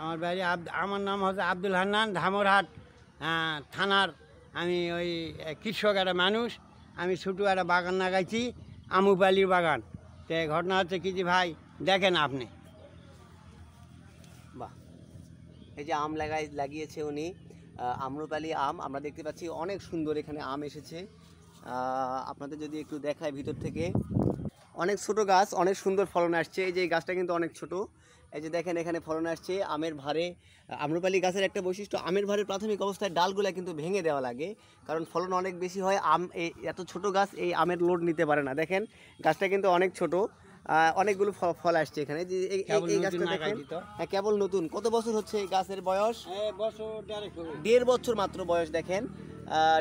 আমার বাড়ি আমার নাম হচ্ছে আব্দুল হান্নান, ধামরহাট থানার। আমি ওই কৃষক একটা মানুষ। আমি ছোটো একটা বাগান লাগাইছি, আমুপালির বাগান। তো ঘটনা হচ্ছে কি যে ভাই দেখেন আপনি। বাহ, এই যে আম লাগিয়েছে উনি, আম্রপালি আম আমরা দেখতে পাচ্ছি, অনেক সুন্দর এখানে আম এসেছে। আপনাদের যদি একটু দেখায় ভিতর থেকে, অনেক ছোট গাছ, অনেক সুন্দর ফলন আসছে। এই যে এই গাছটা কিন্তু অনেক ছোট। এই যে দেখেন এখানে ফলন আসছে আমের ভারে। আম্রপালি গাছের একটা বৈশিষ্ট্য, আমের ভারে প্রাথমিক অবস্থায় ডালগুলা কিন্তু ভেঙে দেওয়া লাগে, কারণ ফলন অনেক বেশি হয়। আম এই এত ছোট গাছ এই আমের লোড নিতে পারে না। দেখেন গাছটা কিন্তু অনেক ছোট, অনেকগুলো ফল আসছে এখানে। যে এই গাছটা দেখেন, হ্যাঁ কেবল নতুন। কত বছর হচ্ছে এই গাছের বয়স? 1.5 বছর মাত্র বয়স। দেখেন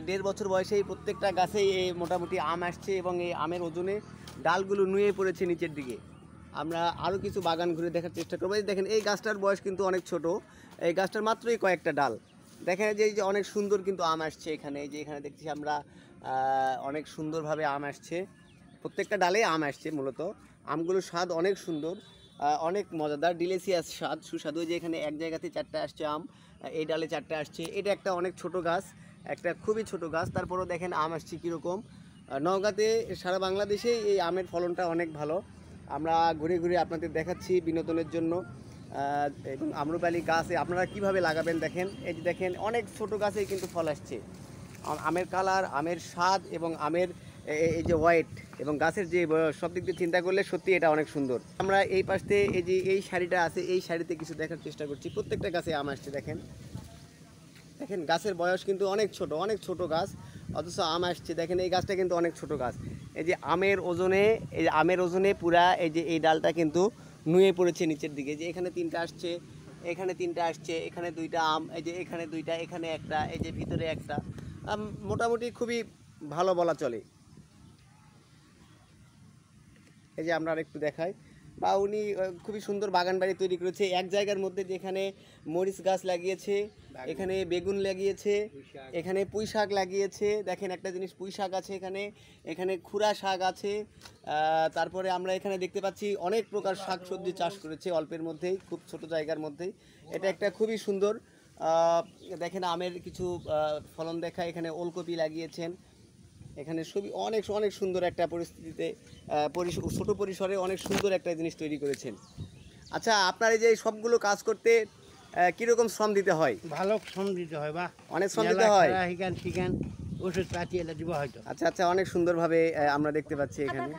1.5 বছর বয়সেই প্রত্যেকটা গাছেই এই মোটামুটি আম আসছে, এবং এই আমের ওজনে ডালগুলো নুয়ে পড়েছে নিচের দিকে। আমরা আরও কিছু বাগান ঘুরে দেখার চেষ্টা করবো। দেখেন এই গাছটার বয়স কিন্তু অনেক ছোট, এই গাছটার মাত্রই কয়েকটা ডাল। দেখেন যে এই যে অনেক সুন্দর কিন্তু আম আসছে এখানে। এই যে এখানে দেখছি আমরা অনেক সুন্দরভাবে আম আসছে, প্রত্যেকটা ডালে আম আসছে। মূলত আমগুলোর স্বাদ অনেক সুন্দর, অনেক মজাদার, ডিলিশিয়াস স্বাদ, সুস্বাদু। যে এখানে এক জায়গাতে 4টা আসছে আম, এই ডালে 4টা আসছে। এটা একটা অনেক ছোট গাছ, একটা খুবই ছোট গাছ, তারপরেও দেখেন আম আসছে কীরকম। নওগাঁতে সারা বাংলাদেশেই এই আমের ফলনটা অনেক ভালো। আমরা ঘুরে ঘুরে আপনাদের দেখাচ্ছি বিনোদনের জন্য। এবং আম্রপালি গাছে আপনারা কিভাবে লাগাবেন দেখেন। এই যে দেখেন অনেক ছোট গাছেই কিন্তু ফল আসছে। আমের কালার, আমের স্বাদ এবং আমের এই যে হোয়াইট এবং গাছের যে সব দিক দিয়ে চিন্তা করলে সত্যি এটা অনেক সুন্দর। আমরা এই পাশ থেকে এই যে এই শাড়িটা আছে, এই শাড়িতে কিছু দেখার চেষ্টা করছি। প্রত্যেকটা গাছে আম আসছে। দেখেন দেখেন গাছের বয়স কিন্তু অনেক ছোট, অনেক ছোট গাছ, অথচ আম আসছে। দেখেন এই গাছটা কিন্তু অনেক ছোট গাছ। এই যে আমের ওজনে, এই যে আমের ওজনে পুরা এই যে এই ডালটা কিন্তু নুয়ে পড়েছে নিচের দিকে। যে এখানে 3টা আসছে, এখানে 3টা আসছে, এখানে 2টা আম, এই যে এখানে 2টা, এখানে একটা, এই যে ভিতরে একটা। মোটামুটি খুবই ভালো বলা চলে। এই যে আমরা আরেকটু দেখাই, বা উনি খুবই সুন্দর বাগান বাড়ি তৈরি করেছে এক জায়গার মধ্যে। যেখানে মরিচ গাছ লাগিয়েছে, এখানে বেগুন লাগিয়েছে, এখানে পুঁই শাক লাগিয়েছে। দেখেন একটা জিনিস, পুঁই শাক আছে এখানে, এখানে খুরা শাক আছে। তারপরে আমরা এখানে দেখতে পাচ্ছি অনেক প্রকার শাক সবজি চাষ করেছে অল্পের মধ্যেই, খুব ছোট জায়গার মধ্যেই। এটা একটা খুবই সুন্দর। দেখেন আমের কিছু ফলন দেখা। এখানে ওলকপি লাগিয়েছেন, এখানে সবই অনেক অনেক সুন্দর একটা পরিস্থিতিতে, ছোটো পরিসরে অনেক সুন্দর একটা জিনিস তৈরি করেছেন। আচ্ছা, আপনার এই যে সবগুলো কাজ করতে কীরকম শ্রম দিতে হয়? ভালো শ্রম দিতে হয়, বা অনেক শ্রম দিতে হয়। শিখান ওষুধ পাতি এলে দিব হয়তো। আচ্ছা আচ্ছা, অনেক সুন্দরভাবে আমরা দেখতে পাচ্ছি এখানে।